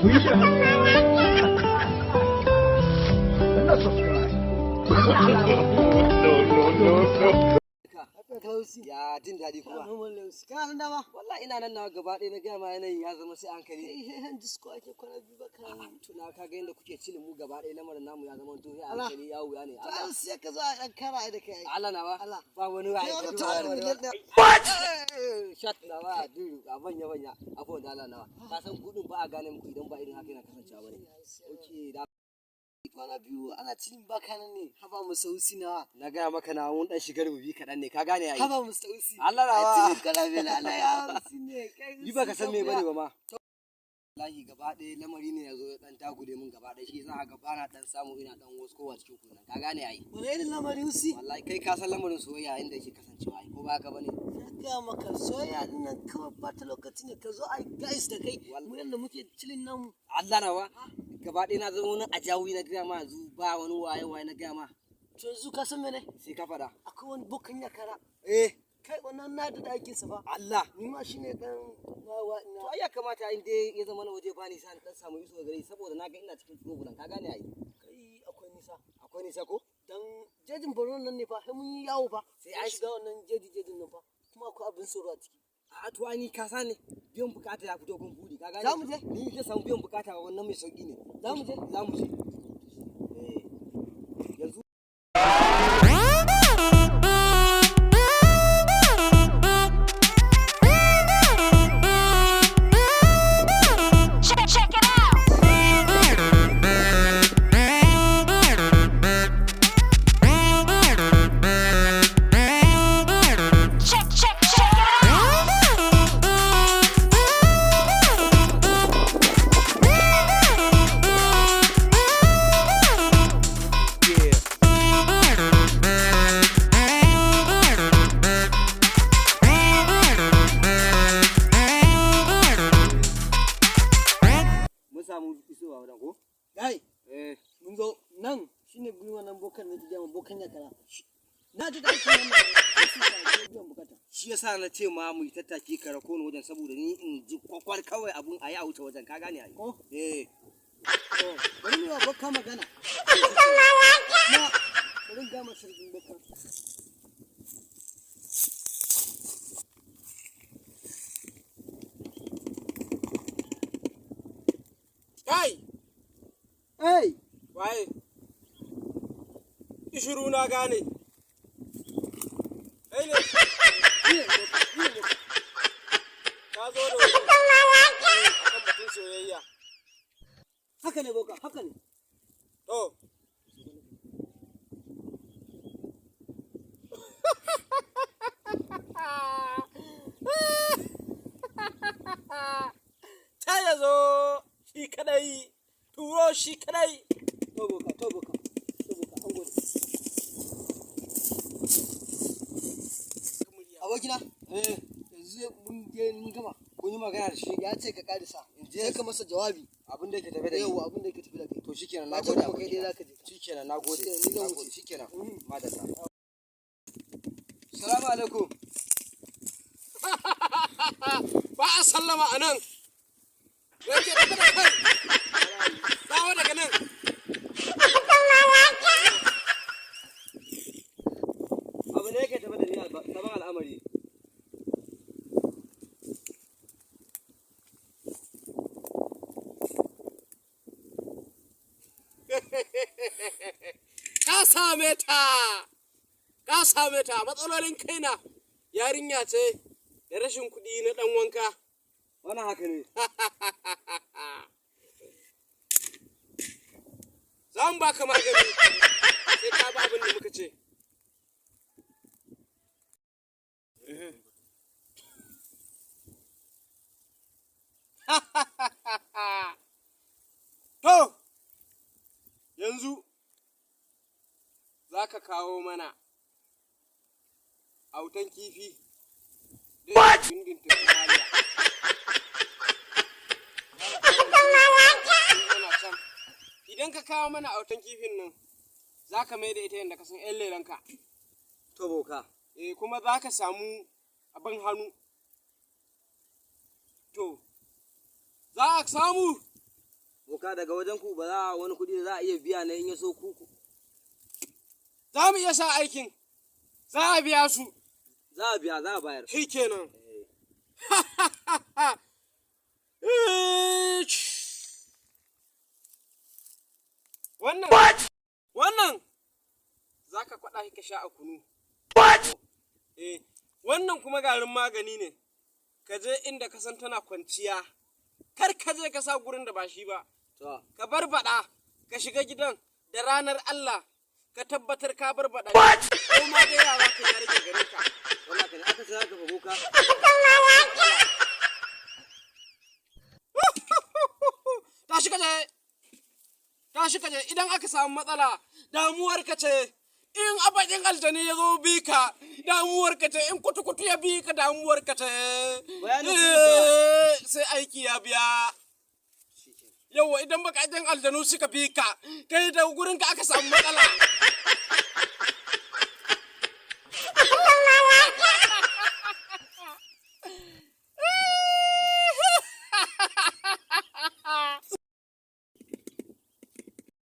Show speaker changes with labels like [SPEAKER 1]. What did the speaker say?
[SPEAKER 1] yi shi na subscribe. No.
[SPEAKER 2] Ya jin daɗi kuma.
[SPEAKER 3] Kana nan dama?
[SPEAKER 2] Wallahi ina nan na gaba ɗaya na gaya ma yanayin ya zama sai hankali.
[SPEAKER 3] Yan disko ake kwana biyu ba kana.
[SPEAKER 2] Tuna ka ga yadda kuke cilin mu gaba ɗaya lamarin namu ya zama to sai hankali ya wuya ne.
[SPEAKER 3] Allah sai ka zo a ɗan kara da kai.
[SPEAKER 2] Allah na ba.
[SPEAKER 3] Allah.
[SPEAKER 2] Ba wani wa ya
[SPEAKER 3] Kai
[SPEAKER 2] ka
[SPEAKER 3] wani
[SPEAKER 2] duba.
[SPEAKER 3] What?
[SPEAKER 2] Shat na ba duru a banya banya abuwan da Allah na ba. Ka san kuɗin ba a gane muku idan ba irin haka yana kasancewa bane. Okay da
[SPEAKER 3] Kwana biyu ana cilin ba kana ne. Haba mu sausi na.
[SPEAKER 2] na gaya maka na mun dan shigar rubi kaɗan ne ka gane yayi.
[SPEAKER 3] Haba mu sausi.
[SPEAKER 2] Allah na ba.
[SPEAKER 3] Cilin kana biyu na Allah ya hausi ne.
[SPEAKER 2] Ni ba ka san me bane ba ma. Wallahi gaba ɗaya lamari ne ya zo ya ɗan tagule mun gaba ɗaya shi yasa a gaba na ɗan samu ina ɗan wasu kowa cikin kunan ka gane yayi.
[SPEAKER 3] Wani irin lamari usi?
[SPEAKER 2] Wallahi kai ka san lamarin soyayya inda yake kasancewa ai ko ba haka bane.
[SPEAKER 3] Ya gaya maka soyayya din nan kawai bata lokaci ne ka zo a guys da kai. Mu yanda muke cilin nan.
[SPEAKER 2] Allah na ba. Gaba ɗaya na zama wani ajawi na gaya ma yanzu ba wani waye na gaya ma.
[SPEAKER 3] To yanzu ka san mene?
[SPEAKER 2] Sai ka faɗa.
[SPEAKER 3] Akwai wani bokan yakara.
[SPEAKER 2] Kai
[SPEAKER 3] wannan na da ɗakin sa ba.
[SPEAKER 2] Allah.
[SPEAKER 3] Ni ma shine dan wawa ina.
[SPEAKER 2] To ai ya kamata in dai ya zama na waje ba nisa dan samu iso gare saboda na ga ina cikin tsogunan ka gane ai.
[SPEAKER 3] Kai akwai nisa.
[SPEAKER 2] Akwai nisa ko?
[SPEAKER 3] Dan jejin Borno nan ne fa sai mun yi yawo fa.
[SPEAKER 2] Sai
[SPEAKER 3] an
[SPEAKER 2] an
[SPEAKER 3] shiga wannan jejin nan fa. Kuma akwai abin tsoro a ciki.
[SPEAKER 2] A to ai ni ka sani biyan bukata ya fito gun buri ka gane.
[SPEAKER 3] Za mu je?
[SPEAKER 2] Ni ka samu biyan bukata wannan mai sauki ne.
[SPEAKER 3] Za mu je?
[SPEAKER 2] Za mu je. Yanzu
[SPEAKER 4] Check it out. Check it
[SPEAKER 2] mun samu isowa wajen ko?
[SPEAKER 3] Gai, mun zo nan shine gurin wannan bokan na gidan bokan yakara. Na ji ɗakin wannan biyan bukata.
[SPEAKER 2] Shi yasa na ce ma mu yi tattaki ka rako ni wajen saboda ni in ji kwakwar kawai abun a yi a wuce wajen ka gane ai.
[SPEAKER 3] Ko?
[SPEAKER 2] To
[SPEAKER 3] bari mu yi wa boka magana. Na bari ga masa sarkin bokan.
[SPEAKER 5] Kai!
[SPEAKER 3] Hey!
[SPEAKER 5] Waye? Ishiru na gane. Kai ne? Ka zo da wani akan batun soyayya.
[SPEAKER 3] Haka ne boka, haka ne.
[SPEAKER 5] To. Ta ya zo shi kadai, turo shi kadai.
[SPEAKER 3] To boka, an gode. Abokina, yanzu mun gama.
[SPEAKER 2] kun yi magana da shi
[SPEAKER 3] Ya ce ka karisa.
[SPEAKER 2] je
[SPEAKER 3] Sai ka masa jawabi.
[SPEAKER 2] abin da yake tafe da ni.
[SPEAKER 3] Yau abin da yake tafi da kai.
[SPEAKER 2] To shikenan
[SPEAKER 3] Na
[SPEAKER 2] na
[SPEAKER 3] ce
[SPEAKER 2] gode
[SPEAKER 3] kuma kai dai zaka je.
[SPEAKER 2] Shikenan na gode.
[SPEAKER 3] Shikenan, ni zan
[SPEAKER 2] Na
[SPEAKER 3] wuce.
[SPEAKER 2] gode. Shikenan. Madalla. Salamu alaikum.
[SPEAKER 5] Ba a sallama a nan. Da yake tafi da kai. Dawo daga nan.
[SPEAKER 2] Abu ne yake tafe da ni sabon al'amari.
[SPEAKER 5] Ka same ta matsalolin kaina yarinya ce da rashin kuɗi na ɗan wanka.
[SPEAKER 2] Wannan haka ne.
[SPEAKER 5] Za mu baka magani sai ka ba abin da muka ce. To, yanzu za ka kawo mana autan kifi da dindin Somalia. Idan ka kawo mana autan kifin nan, za ka mai da ita yadda ka san ‘yan lelanka.
[SPEAKER 2] To boka.
[SPEAKER 5] Kuma za ka samu abin hannu. To, za a samu
[SPEAKER 2] boka daga wajen ku ba za a wani kuɗi da za a iya biya na in ya so ku.
[SPEAKER 5] Za mu iya sa aikin. Za a biya su.
[SPEAKER 2] Za a biya, za a bayar.
[SPEAKER 5] Shi kenan. Wannan za ka kwaɗa ka sha a kunu. Wannan kuma garin magani ne. Ka je inda ka san tana kwanciya. Kar ka je ka sa gurin da ba shi ba. Ka barbaɗa, ka shiga gidan da ranar Allah. Ka tabbatar ka barbaɗa. Ko ma da yara ka ya rage gare ka.
[SPEAKER 2] Wannan ka ne aka sai aka fa boka.
[SPEAKER 5] Tashi ka je idan aka samu matsala damuwar ka ce in abakin aljani ya zo bi ka damuwar ka ce in kutu ya bi ka damuwar ka ce sai aiki ya biya yawa idan baka aljanu suka bi ka kai da gurin ka aka samu matsala